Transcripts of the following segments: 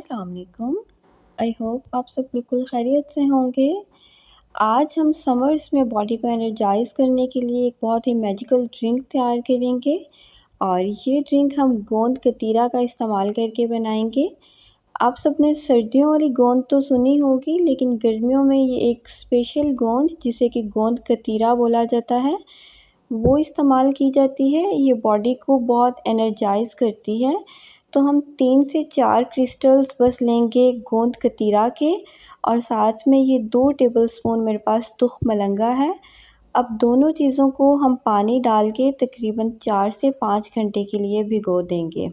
अस्सलाम वालेकुम। I hope आप सब बिल्कुल खैरियत से होंगे। आज हम समर्स में बॉडी को एनर्जाइज़ करने के लिए एक बहुत ही मैजिकल ड्रिंक तैयार करेंगे और ये ड्रिंक हम गोंद कतीरा का इस्तेमाल करके बनाएंगे। आप सबने सर्दियों वाली गोंद तो सुनी होगी, लेकिन गर्मियों में ये एक स्पेशल गोंद जिसे कि गोंद कतीरा बोला जाता है, वो इस्तेमाल की जाती है। ये बॉडी को बहुत एनर्जाइज़ करती है। तो हम 3 से 4 क्रिस्टल्स बस लेंगे गोंद कतीरा के, और साथ में ये 2 टेबलस्पून मेरे पास तुख मलंगा है। अब दोनों चीज़ों को हम पानी डाल के तकरीबन 4 से 5 घंटे के लिए भिगो देंगे,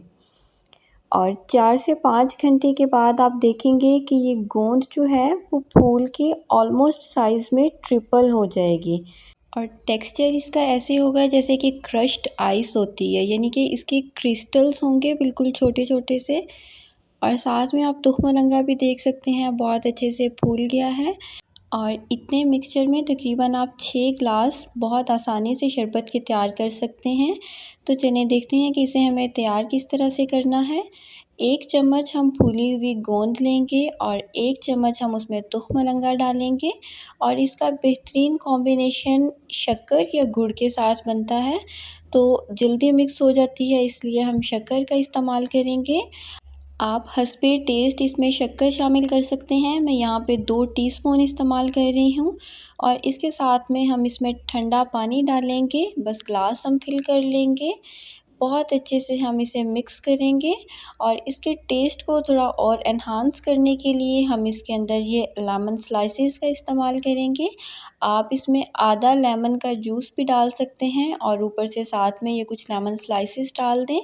और 4 से 5 घंटे के बाद आप देखेंगे कि ये गोंद जो है वो फूल के ऑलमोस्ट साइज़ में ट्रिपल हो जाएगी, और टेक्सचर इसका ऐसे होगा जैसे कि क्रश्ड आइस होती है, यानी कि इसके क्रिस्टल्स होंगे बिल्कुल छोटे छोटे से। और साथ में आप तुख मरंगा भी देख सकते हैं, बहुत अच्छे से फूल गया है। और इतने मिक्सचर में तकरीबन आप 6 ग्लास बहुत आसानी से शरबत के तैयार कर सकते हैं। तो चलिए देखते हैं कि इसे हमें तैयार किस तरह से करना है। 1 चम्मच हम फूली हुई गोंद लेंगे और 1 चम्मच हम उसमें तुख मलंगा डालेंगे, और इसका बेहतरीन कॉम्बिनेशन शक्कर या गुड़ के साथ बनता है। तो जल्दी मिक्स हो जाती है, इसलिए हम शक्कर का इस्तेमाल करेंगे। आप हस्बे टेस्ट इसमें शक्कर शामिल कर सकते हैं। मैं यहाँ पे 2 टीस्पून इस्तेमाल कर रही हूँ, और इसके साथ में हम इसमें ठंडा पानी डालेंगे, बस ग्लास हम फिल कर लेंगे। बहुत अच्छे से हम इसे मिक्स करेंगे, और इसके टेस्ट को थोड़ा और एनहांस करने के लिए हम इसके अंदर ये लेमन स्लाइसेस का इस्तेमाल करेंगे। आप इसमें आधा लेमन का जूस भी डाल सकते हैं, और ऊपर से साथ में ये कुछ लेमन स्लाइसेस डाल दें।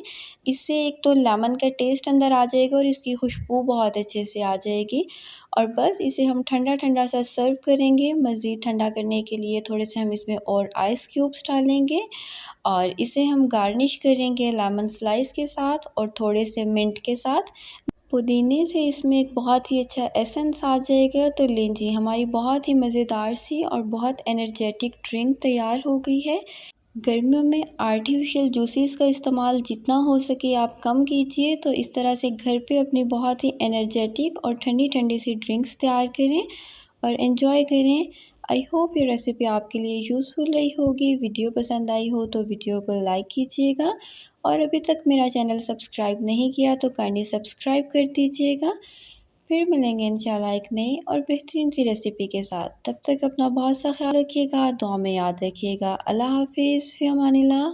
इससे एक तो लेमन का टेस्ट अंदर आ जाएगा और इसकी खुशबू बहुत अच्छे से आ जाएगी। और बस इसे हम ठंडा ठंडा सा सर्व करेंगे। मज़ीद ठंडा करने के लिए थोड़े से हम इसमें और आइस क्यूब्स डालेंगे, और इसे हम गार्निश करेंगे लेमन स्लाइस के साथ और थोड़े से मिंट के साथ। पुदीने से इसमें एक बहुत ही अच्छा एसेंस आ जाएगा। तो लीजिए, हमारी बहुत ही मज़ेदार सी और बहुत एनर्जेटिक ड्रिंक तैयार हो गई है। गर्मियों में आर्टिफिशियल जूसेस का इस्तेमाल जितना हो सके आप कम कीजिए। तो इस तरह से घर पे अपनी बहुत ही एनर्जेटिक और ठंडी ठंडी सी ड्रिंक्स तैयार करें और एंजॉय करें। आई होप ये रेसिपी आपके लिए यूज़फुल रही होगी। वीडियो पसंद आई हो तो वीडियो को लाइक कीजिएगा, और अभी तक मेरा चैनल सब्सक्राइब नहीं किया तो काइंडली सब्सक्राइब कर दीजिएगा। फिर मिलेंगे इंशाल्लाह एक नई और बेहतरीन सी रेसिपी के साथ। तब तक अपना बहुत सा ख्याल रखिएगा, दुआ में याद रखिएगा। अल्लाह हाफिज़, फ़ी अमानिल्लाह।